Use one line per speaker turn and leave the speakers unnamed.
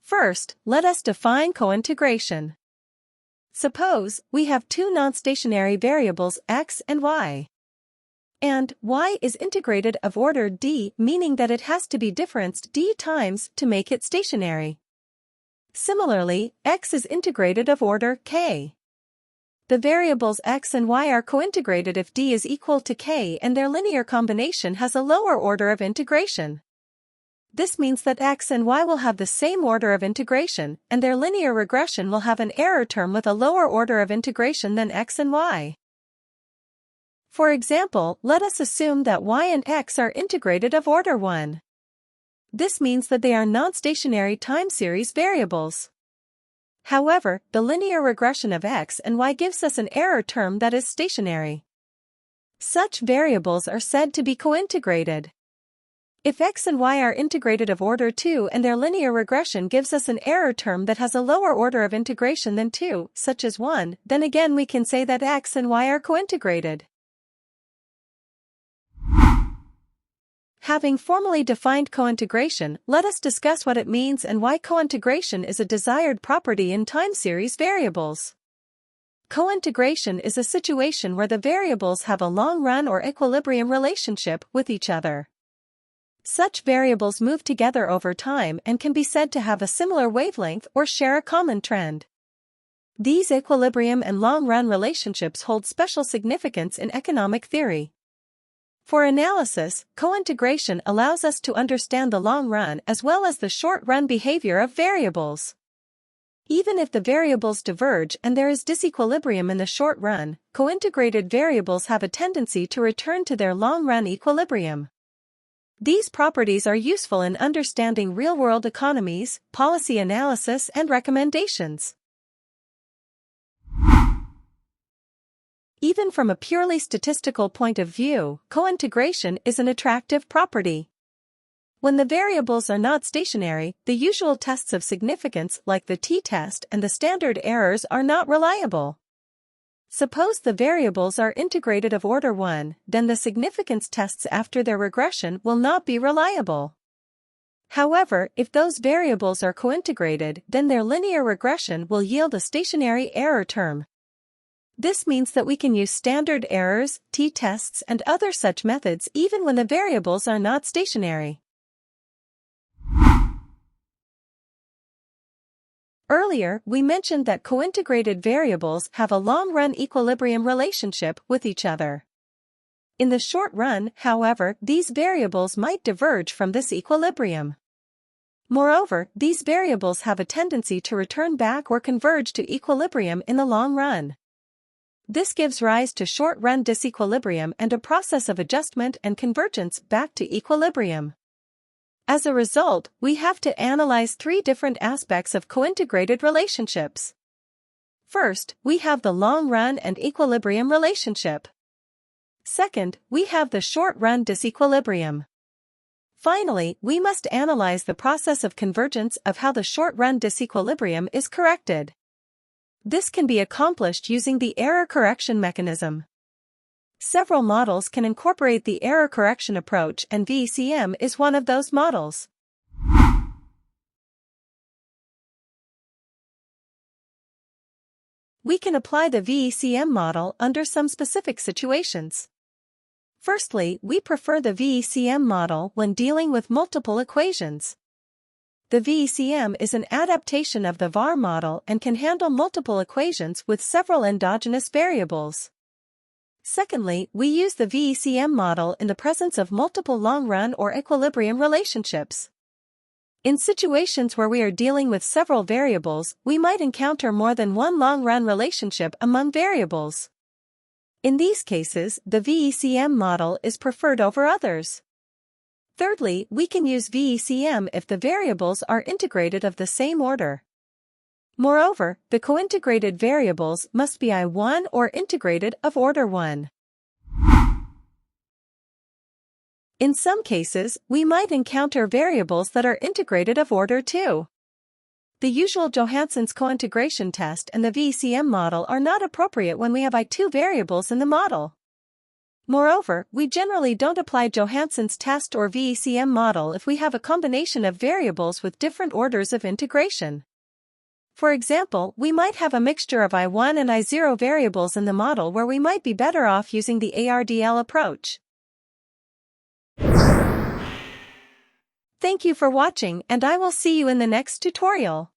First, let us define cointegration. Suppose we have two non-stationary variables x and y. And y is integrated of order d, meaning that it has to be differenced d times to make it stationary. Similarly, x is integrated of order k. The variables x and y are cointegrated if d is equal to k and their linear combination has a lower order of integration. This means that x and y will have the same order of integration, and their linear regression will have an error term with a lower order of integration than x and y. For example, let us assume that y and x are integrated of order 1. This means that they are non-stationary time series variables. However, the linear regression of x and y gives us an error term that is stationary. Such variables are said to be cointegrated. If x and y are integrated of order 2 and their linear regression gives us an error term that has a lower order of integration than 2, such as 1, then again we can say that x and y are cointegrated. Having formally defined cointegration, let us discuss what it means and why cointegration is a desired property in time series variables. Cointegration is a situation where the variables have a long-run or equilibrium relationship with each other. Such variables move together over time and can be said to have a similar wavelength or share a common trend. These equilibrium and long-run relationships hold special significance in economic theory. For analysis, cointegration allows us to understand the long-run as well as the short-run behavior of variables. Even if the variables diverge and there is disequilibrium in the short run, cointegrated variables have a tendency to return to their long-run equilibrium. These properties are useful in understanding real-world economies, policy analysis, and recommendations. Even from a purely statistical point of view, cointegration is an attractive property. When the variables are not stationary, the usual tests of significance like the t-test and the standard errors are not reliable. Suppose the variables are integrated of order 1, then the significance tests after their regression will not be reliable. However, if those variables are cointegrated, then their linear regression will yield a stationary error term. This means that we can use standard errors, t-tests, and other such methods even when the variables are not stationary. Earlier, we mentioned that cointegrated variables have a long-run equilibrium relationship with each other. In the short run, however, these variables might diverge from this equilibrium. Moreover, these variables have a tendency to return back or converge to equilibrium in the long run. This gives rise to short-run disequilibrium and a process of adjustment and convergence back to equilibrium. As a result, we have to analyze three different aspects of cointegrated relationships. First, we have the long-run and equilibrium relationship. Second, we have the short-run disequilibrium. Finally, we must analyze the process of convergence of how the short-run disequilibrium is corrected. This can be accomplished using the error correction mechanism. Several models can incorporate the error correction approach, and VECM is one of those models. We can apply the VECM model under some specific situations. Firstly, we prefer the VECM model when dealing with multiple equations. The VECM is an adaptation of the VAR model and can handle multiple equations with several endogenous variables. Secondly, we use the VECM model in the presence of multiple long-run or equilibrium relationships. In situations where we are dealing with several variables, we might encounter more than one long-run relationship among variables. In these cases, the VECM model is preferred over others. Thirdly, we can use VECM if the variables are integrated of the same order. Moreover, the cointegrated variables must be I1 or integrated of order 1. In some cases, we might encounter variables that are integrated of order 2. The usual Johansson's cointegration test and the VECM model are not appropriate when we have I2 variables in the model. Moreover, we generally don't apply Johansson's test or VECM model if we have a combination of variables with different orders of integration. For example, we might have a mixture of I1 and I0 variables in the model where we might be better off using the ARDL approach. Thank you for watching, and I will see you in the next tutorial.